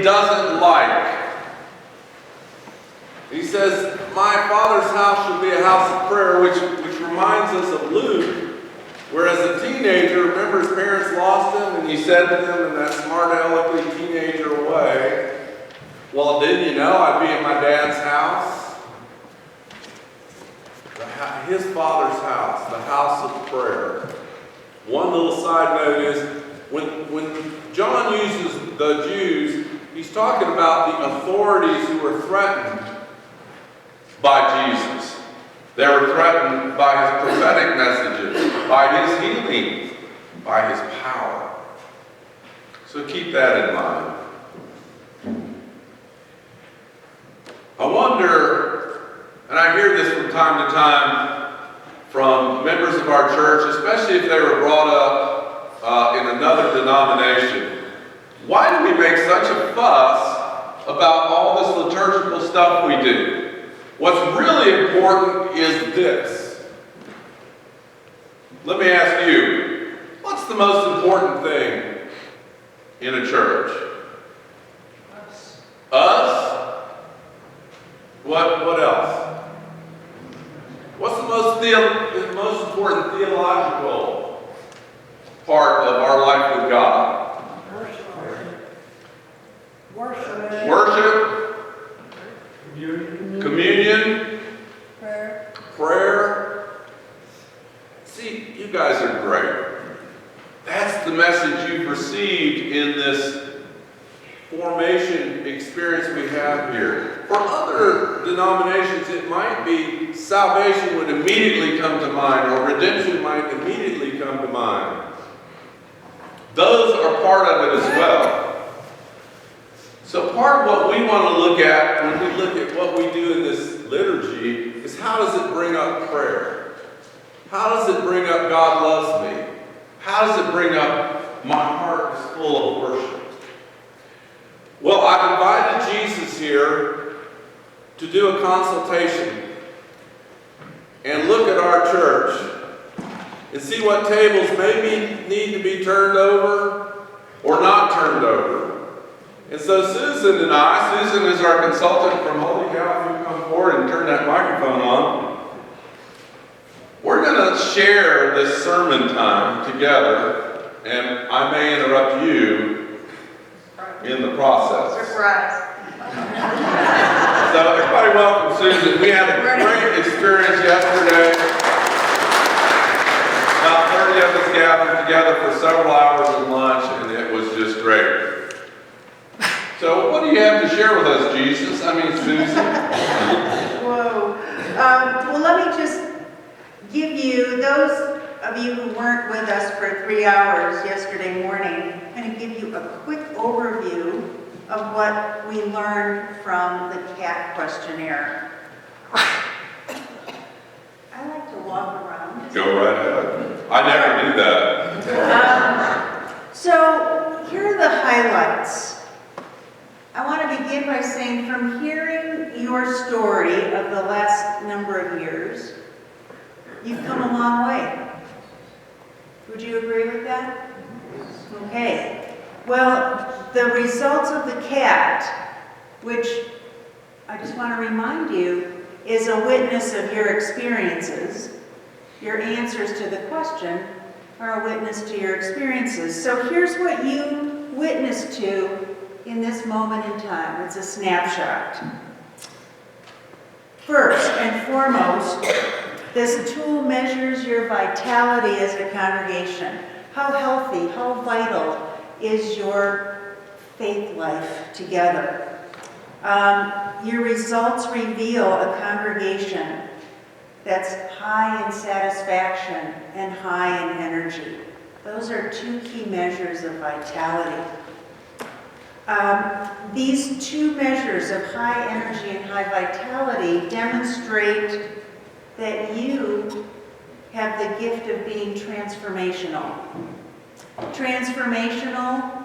doesn't like. He says, my Father's house should be a house of prayer, which reminds us of Luke, where as a teenager, remember his parents lost him, and he said to them in that smart alecky teenager way, well, didn't you know I'd be in my dad's house? His Father's house, the house of prayer. One little side note is, when John uses the Jews, he's talking about the authorities who were threatened by Jesus. They were threatened by his prophetic messages, by his healing, by his power. So keep that in mind. I wonder, and I hear this from time to time from members of our church, especially if they were brought up in another denomination, why do we make such a fuss about all this liturgical stuff we do? What's really important is this. Let me ask you, what's the most important thing in a church? Us. Us? What else? What's the most important theological part of our life with God? Worship. Worship. Communion. Prayer. See, you guys are great. That's the message you've received in this formation experience we have here. For other denominations, it might be salvation would immediately come to mind, or redemption might immediately come to mind. Those are part of it as well. So part of what we want to look at when we look at what we do in this liturgy is, how does it bring up prayer? How does it bring up God loves me? How does it bring up my heart is full of worship? Well, I've invited Jesus here to do a consultation and look at our church and see what tables maybe need to be turned over or not turned over. And so Susan and I, Susan is our consultant from Holy Cow, if you come forward and turn that microphone on. We're going to share this sermon time together, and I may interrupt you in the process. Surprise. So everybody welcome Susan. We had a great experience yesterday. About 30 of us gathered together for several hours at lunch, and it was just great. So what do you have to share with us, Jesus? I mean, Susan. Whoa. Well, let me just give you, those of you who weren't with us for 3 hours yesterday morning, I'm going to give you a quick overview of what we learned from the CAT questionnaire. I like to walk around. Go right ahead. I never do that. So here are the highlights. I want to begin by saying, from hearing your story of the last number of years, you've come a long way. Would you agree with that? Okay. Well, the results of the CAT, which I just want to remind you, is a witness of your experiences. Your answers to the question are a witness to your experiences. So here's what you witnessed to in this moment in time. It's a snapshot. First and foremost, this tool measures your vitality as a congregation. How healthy, how vital is your faith life together? Your results reveal a congregation that's high in satisfaction and high in energy. Those are two key measures of vitality. These two measures of high energy and high vitality demonstrate that you have the gift of being transformational. Transformational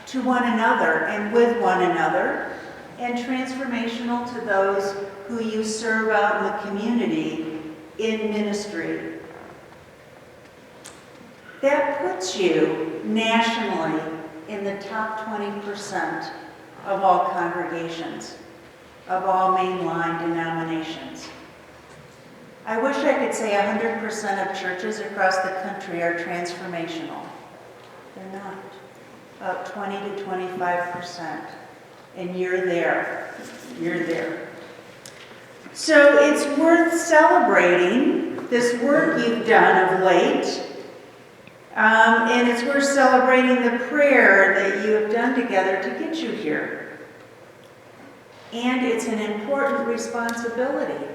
to one another and with one another, and transformational to those who you serve out in the community in ministry. That puts you nationally in the top 20% of all congregations, of all mainline denominations. I wish I could say 100% of churches across the country are transformational. They're not. About 20 to 25%. And you're there. You're there. So it's worth celebrating this work you've done of late. And it's worth celebrating the prayer that you have done together to get you here. And it's an important responsibility.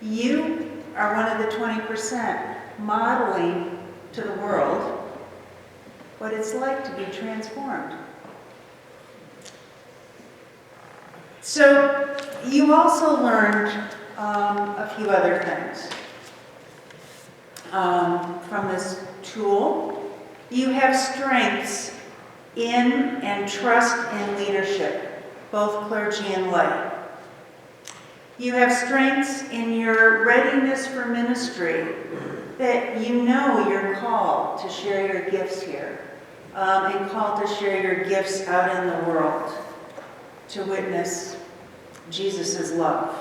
You are one of the 20% modeling to the world what it's like to be transformed. So you also learned a few other things from this tool. You have strengths in and trust in leadership, both clergy and lay. You have strengths in your readiness for ministry, that you know you're called to share your gifts here, and called to share your gifts out in the world to witness Jesus' love.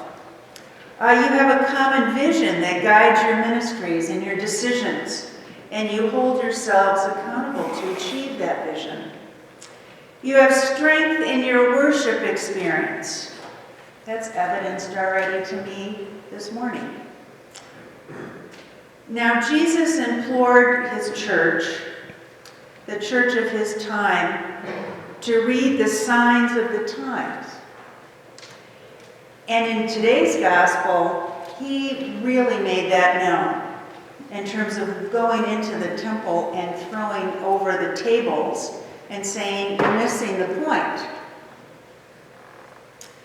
You have a common vision that guides your ministries and your decisions, and you hold yourselves accountable to achieve that vision. You have strength in your worship experience. That's evidenced already to me this morning. Now, Jesus implored his church, the church of his time, to read the signs of the times. And in today's gospel, he really made that known in terms of going into the temple and throwing over the tables and saying, you're missing the point.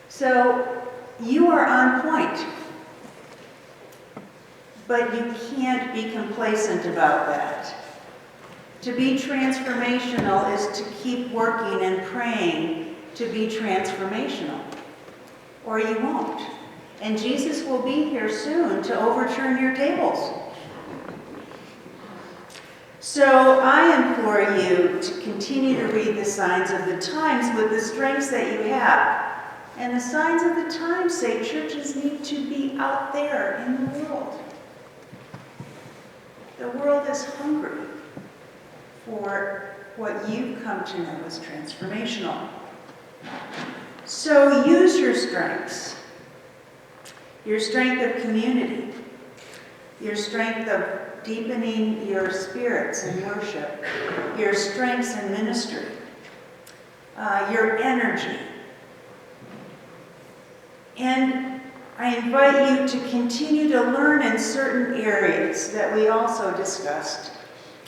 So you are on point, but you can't be complacent about that. To be transformational is to keep working and praying to be transformational, or you won't. And Jesus will be here soon to overturn your tables. So I implore you to continue to read the signs of the times with the strengths that you have. And the signs of the times say churches need to be out there in the world. The world is hungry for what you've come to know as transformational. So use your strengths. Your strength of community. Your strength of deepening your spirits in worship. Your strengths in ministry. Your energy. And I invite you to continue to learn in certain areas that we also discussed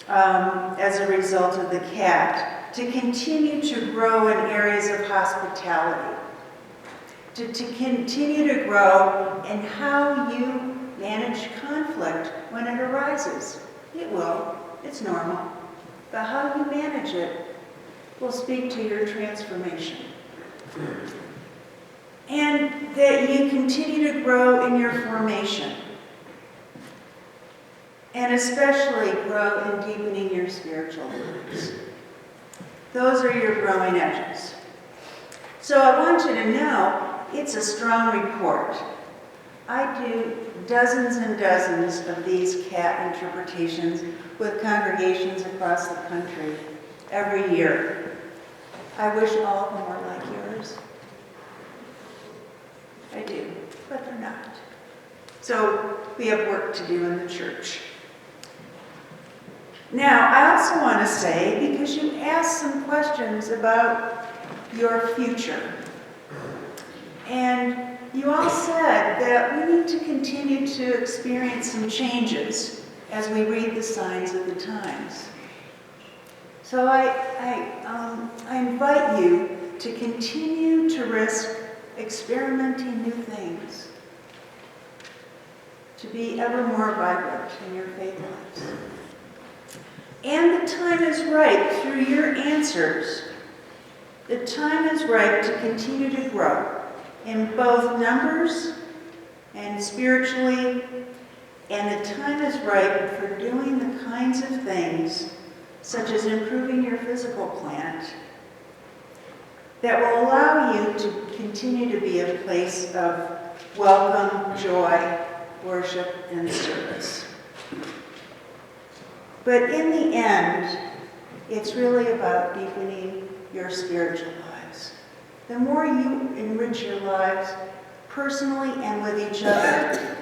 as a result of the CAT, to continue to grow in areas of hospitality, to continue to grow in how you manage conflict when it arises. It will, it's normal, but how you manage it will speak to your transformation. And that you continue to grow in your formation. And especially grow in deepening your spiritual roots. Those are your growing edges. So I want you to know it's a strong report. I do dozens and dozens of these CAT interpretations with congregations across the country every year. I wish all of them were like yours. I do, but they're not. So we have work to do in the church. Now, I also want to say, because you asked some questions about your future, and you all said that we need to continue to experience some changes as we read the signs of the times. So I invite you to continue to risk experimenting new things, to be ever more vibrant in your faith lives. And the time is right through your answers. The time is right to continue to grow in both numbers and spiritually, and the time is right for doing the kinds of things such as improving your physical plant, that will allow you to continue to be a place of welcome, joy, worship, and service. But in the end, it's really about deepening your spiritual lives. The more you enrich your lives personally and with each other,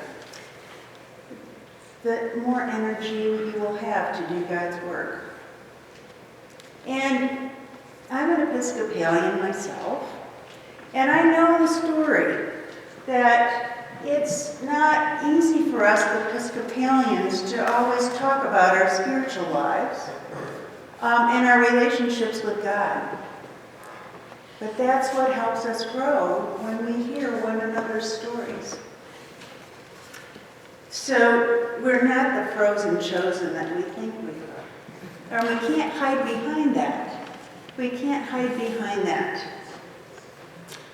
the more energy you will have to do God's work. And I'm an Episcopalian myself, and I know the story that it's not easy for us Episcopalians to always talk about our spiritual lives and our relationships with God. But that's what helps us grow when we hear one another's stories. So we're not the frozen chosen that we think we are. And we can't hide behind that. We can't hide behind that.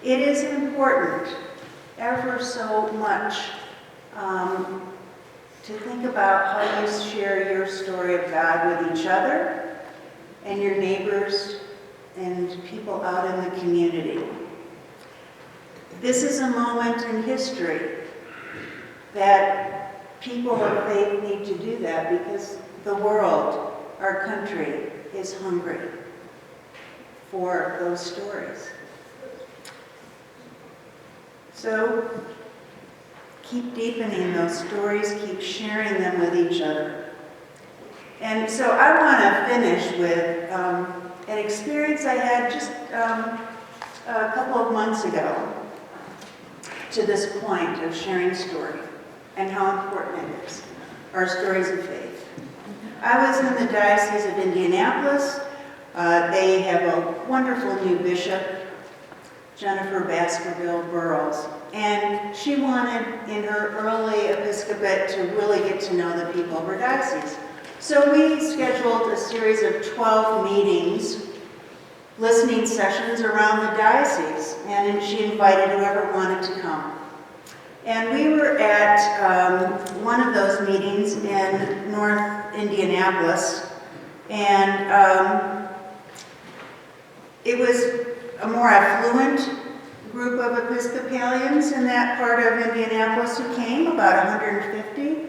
It is important, ever so much, to think about how you share your story of God with each other and your neighbors and people out in the community. This is a moment in history that people of faith need to do that because the world, our country, is hungry for those stories. So keep deepening those stories, keep sharing them with each other. And so I want to finish with an experience I had just a couple of months ago to this point of sharing story and how important it is, our stories of faith. I was in the Diocese of Indianapolis. They have a wonderful new bishop, Jennifer Baskerville Burrows, and she wanted in her early episcopate to really get to know the people of her diocese. So we scheduled a series of 12 meetings, listening sessions around the diocese, and she invited whoever wanted to come. And we were at one of those meetings in North Indianapolis, and it was a more affluent group of Episcopalians in that part of Indianapolis who came, about 150,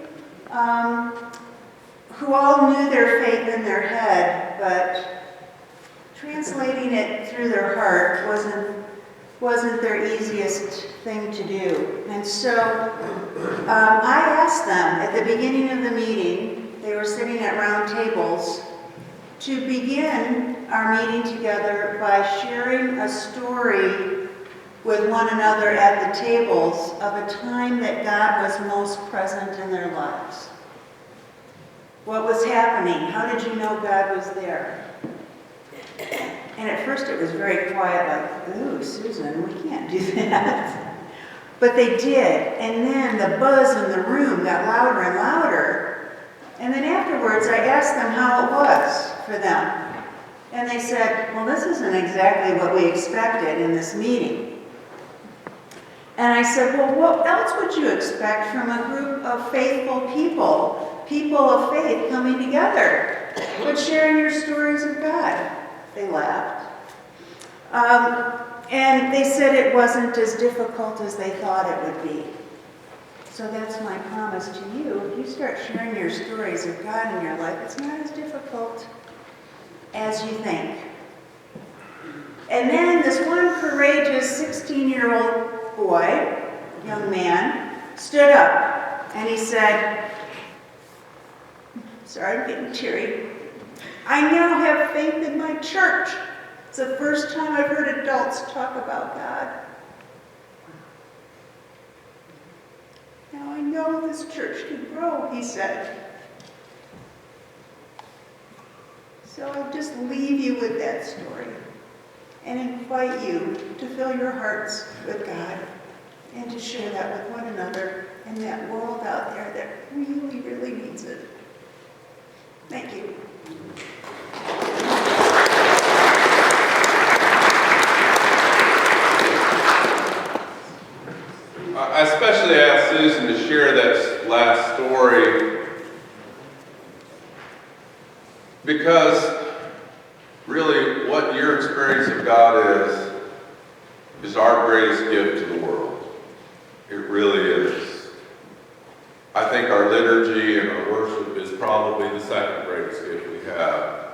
who all knew their faith in their head, but translating it through their heart wasn't their easiest thing to do. And so I asked them at the beginning of the meeting, they were sitting at round tables, to begin our meeting together by sharing a story with one another at the tables of a time that God was most present in their lives. What was happening? How did you know God was there? And at first it was very quiet, like, ooh, Susan, we can't do that. But they did, and then the buzz in the room got louder and louder. And then afterwards I asked them how it was for them. And they said, well, this isn't exactly what we expected in this meeting. And I said, well, what else would you expect from a group of faithful people of faith coming together, but sharing your stories of God? They laughed. And they said it wasn't as difficult as they thought it would be. So that's my promise to you. If you start sharing your stories of God in your life, it's not as difficult as you think. And then this one courageous 16-year-old boy, young man, stood up and he said, sorry, I'm getting teary. I now have faith in my church. It's the first time I've heard adults talk about God. Now I know this church can grow, he said. So I'll just leave you with that story and invite you to fill your hearts with God and to share that with one another in that world out there that really, really needs it. Thank you. I especially asked Susan to share that last story because God is our greatest gift to the world. It really is. I think our liturgy and our worship is probably the second greatest gift we have.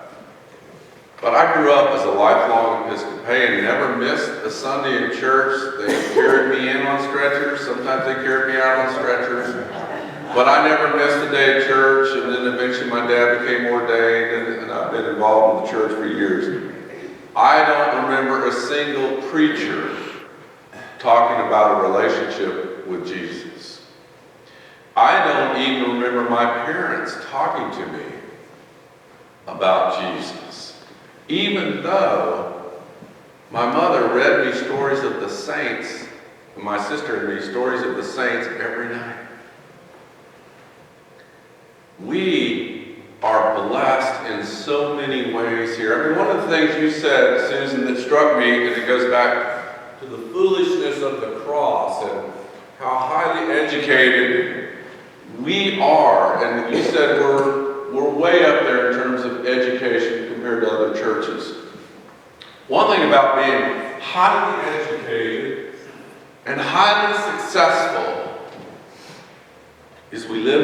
But I grew up as a lifelong Episcopalian, never missed a Sunday in church. They carried me in on stretchers. Sometimes they carried me out on stretchers. But I never missed a day of church, and then eventually my dad became ordained, and I've been involved in the church for years. I don't remember a single preacher talking about a relationship with Jesus. I don't even remember my parents talking to me about Jesus, even though my mother read me stories of the saints, and my sister and me stories of the saints every night. We are blessed in so many ways here. I mean, one of the things you said, Susan, that struck me, and it goes back to the foolishness of the cross and how highly educated we are. And you said we're way up there in terms of education compared to other churches. One thing about being highly educated and highly successful is we live